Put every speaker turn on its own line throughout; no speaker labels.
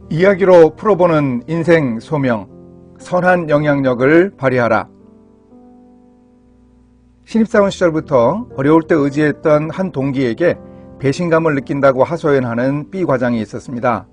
이야기로 풀어보는 인생 소명, 선한 영향력을 발휘하라. 신입사원 시절부터 어려울 때 의지했던 한 동기에게 배신감을 느낀다고 하소연하는 B 과장이 있었습니다.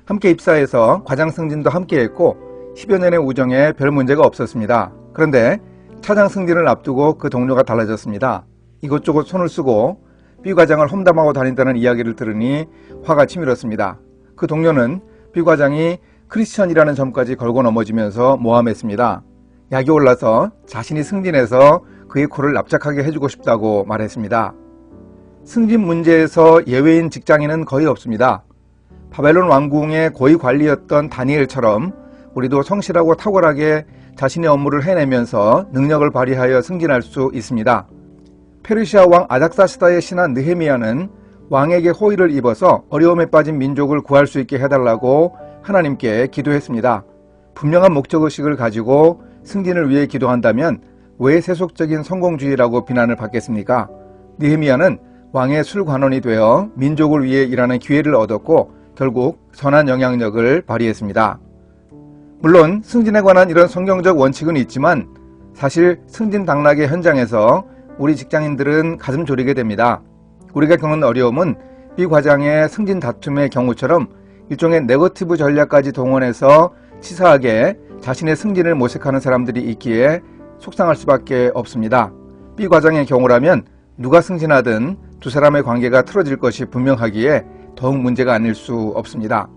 함께 입사해서 과장 승진도 함께 했고 10여 년의 우정에 별 문제가 없었습니다. 그런데 차장 승진을 앞두고 그 동료가 달라졌습니다. 이곳저곳 손을 쓰고 B 과장을 험담하고 다닌다는 이야기를 들으니 화가 치밀었습니다. 그 동료는 B 과장이 크리스천이라는 점까지 걸고 넘어지면서 모함했습니다. 약이 올라서 자신이 승진해서 그의 코를 납작하게 해주고 싶다고 말했습니다. 승진 문제에서 예외인 직장인은 거의 없습니다. 바벨론 왕궁의 고위 관리였던 다니엘처럼 우리도 성실하고 탁월하게 자신의 업무를 해내면서 능력을 발휘하여 승진할 수 있습니다. 페르시아 왕 아닥사스다의 신하 느헤미야는 왕에게 호의를 입어서 어려움에 빠진 민족을 구할 수 있게 해달라고 하나님께 기도했습니다. 분명한 목적의식을 가지고 승진을 위해 기도한다면 왜 세속적인 성공주의라고 비난을 받겠습니까? 느헤미야는 왕의 술관원이 되어 민족을 위해 일하는 기회를 얻었고 결국 선한 영향력을 발휘했습니다. 물론 승진에 관한 이런 성경적 원칙은 있지만 사실 승진 당락의 현장에서 우리 직장인들은 가슴 졸이게 됩니다. 우리가 겪는 어려움은 B 과장의 승진 다툼의 경우처럼 일종의 네거티브 전략까지 동원해서 치사하게 자신의 승진을 모색하는 사람들이 있기에 속상할 수밖에 없습니다. B 과장의 경우라면 누가 승진하든 두 사람의 관계가 틀어질 것이 분명하기에 더욱 문제가 아닐 수 없습니다.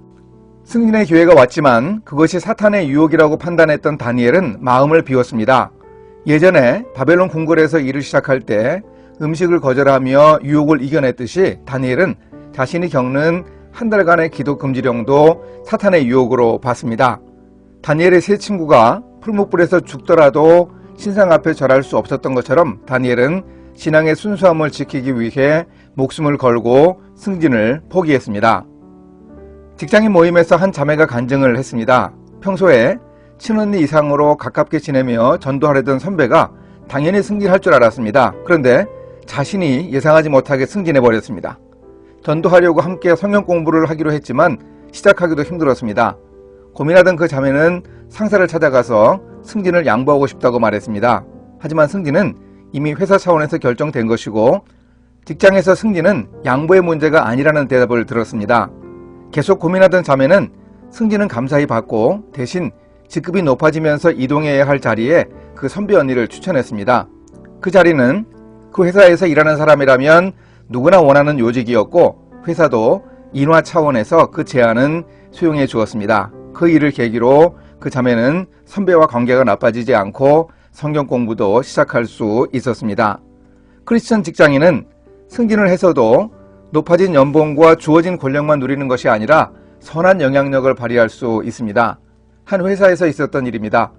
승진의 기회가 왔지만 그것이 사탄의 유혹이라고 판단했던 다니엘은 마음을 비웠습니다. 예전에 바벨론 궁궐에서 일을 시작할 때 음식을 거절하며 유혹을 이겨냈듯이 다니엘은 자신이 겪는 한 달간의 기도 금지령도 사탄의 유혹으로 봤습니다. 다니엘의 세 친구가 풀무불에서 죽더라도 신상 앞에 절할 수 없었던 것처럼 다니엘은 신앙의 순수함을 지키기 위해 목숨을 걸고 승진을 포기했습니다. 직장인 모임에서 한 자매가 간증을 했습니다. 평소에 친언니 이상으로 가깝게 지내며 전도하려던 선배가 당연히 승진할 줄 알았습니다. 그런데 자신이 예상하지 못하게 승진해버렸습니다. 전도하려고 함께 성경 공부를 하기로 했지만 시작하기도 힘들었습니다. 고민하던 그 자매는 상사를 찾아가서 승진을 양보하고 싶다고 말했습니다. 하지만 승진은 이미 회사 차원에서 결정된 것이고 직장에서 승진은 양보의 문제가 아니라는 대답을 들었습니다. 계속 고민하던 자매는 승진은 감사히 받고 대신 직급이 높아지면서 이동해야 할 자리에 그 선배 언니를 추천했습니다. 그 자리는 그 회사에서 일하는 사람이라면 누구나 원하는 요직이었고 회사도 인화 차원에서 그 제안은 수용해 주었습니다. 그 일을 계기로 그 자매는 선배와 관계가 나빠지지 않고 성경 공부도 시작할 수 있었습니다. 크리스천 직장인은 승진을 해서도 높아진 연봉과 주어진 권력만 누리는 것이 아니라 선한 영향력을 발휘할 수 있습니다. 한 회사에서 있었던 일입니다.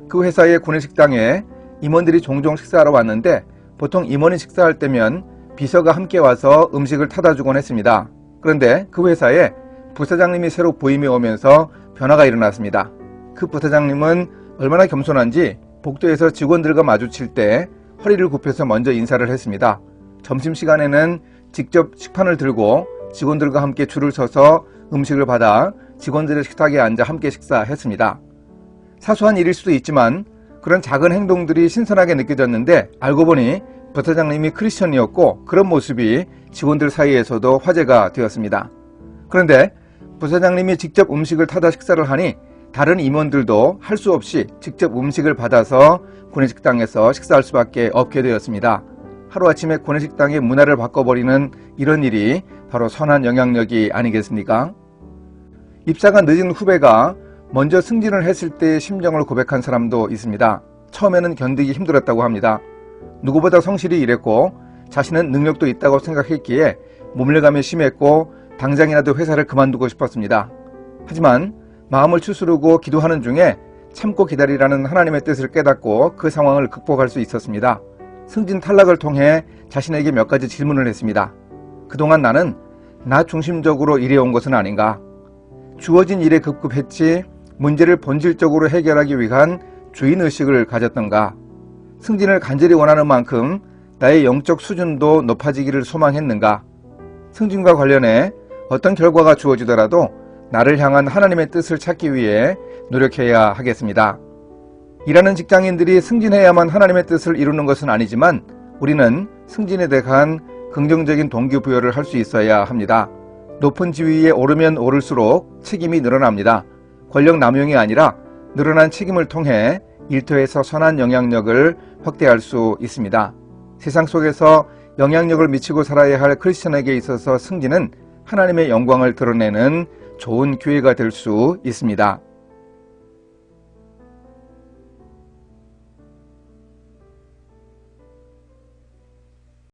그 회사의 구내식당에 임원들이 종종 식사하러 왔는데 보통 임원이 식사할 때면 비서가 함께 와서 음식을 타다 주곤 했습니다. 그런데 그 회사에 부사장님이 새로 부임해 오면서 변화가 일어났습니다. 그 부사장님은 얼마나 겸손한지 복도에서 직원들과 마주칠 때 허리를 굽혀서 먼저 인사를 했습니다. 점심시간에는 직접 식판을 들고 직원들과 함께 줄을 서서 음식을 받아 직원들의 식탁에 앉아 함께 식사했습니다. 사소한 일일 수도 있지만 그런 작은 행동들이 신선하게 느껴졌는데 알고 보니 부사장님이 크리스천이었고 그런 모습이 직원들 사이에서도 화제가 되었습니다. 그런데 부사장님이 직접 음식을 타다 식사를 하니 다른 임원들도 할 수 없이 직접 음식을 받아서 구내식당에서 식사할 수밖에 없게 되었습니다. 하루아침에 구내식당의 문화를 바꿔버리는 이런 일이 바로 선한 영향력이 아니겠습니까? 입사가 늦은 후배가 먼저 승진을 했을 때의 심정을 고백한 사람도 있습니다. 처음에는 견디기 힘들었다고 합니다. 누구보다 성실히 일했고 자신은 능력도 있다고 생각했기에 모멸감이 심했고 당장이라도 회사를 그만두고 싶었습니다. 하지만 마음을 추스르고 기도하는 중에 참고 기다리라는 하나님의 뜻을 깨닫고 그 상황을 극복할 수 있었습니다. 승진 탈락을 통해 자신에게 몇 가지 질문을 했습니다. 그동안 나는 나 중심적으로 일해온 것은 아닌가? 주어진 일에 급급했지 문제를 본질적으로 해결하기 위한 주인의식을 가졌던가? 승진을 간절히 원하는 만큼 나의 영적 수준도 높아지기를 소망했는가? 승진과 관련해 어떤 결과가 주어지더라도 나를 향한 하나님의 뜻을 찾기 위해 노력해야 하겠습니다. 일하는 직장인들이 승진해야만 하나님의 뜻을 이루는 것은 아니지만 우리는 승진에 대한 긍정적인 동기부여를 할 수 있어야 합니다. 높은 지위에 오르면 오를수록 책임이 늘어납니다. 권력 남용이 아니라 늘어난 책임을 통해 일터에서 선한 영향력을 확대할 수 있습니다. 세상 속에서 영향력을 미치고 살아야 할 크리스천에게 있어서 승진은 하나님의 영광을 드러내는 좋은 기회가 될 수 있습니다.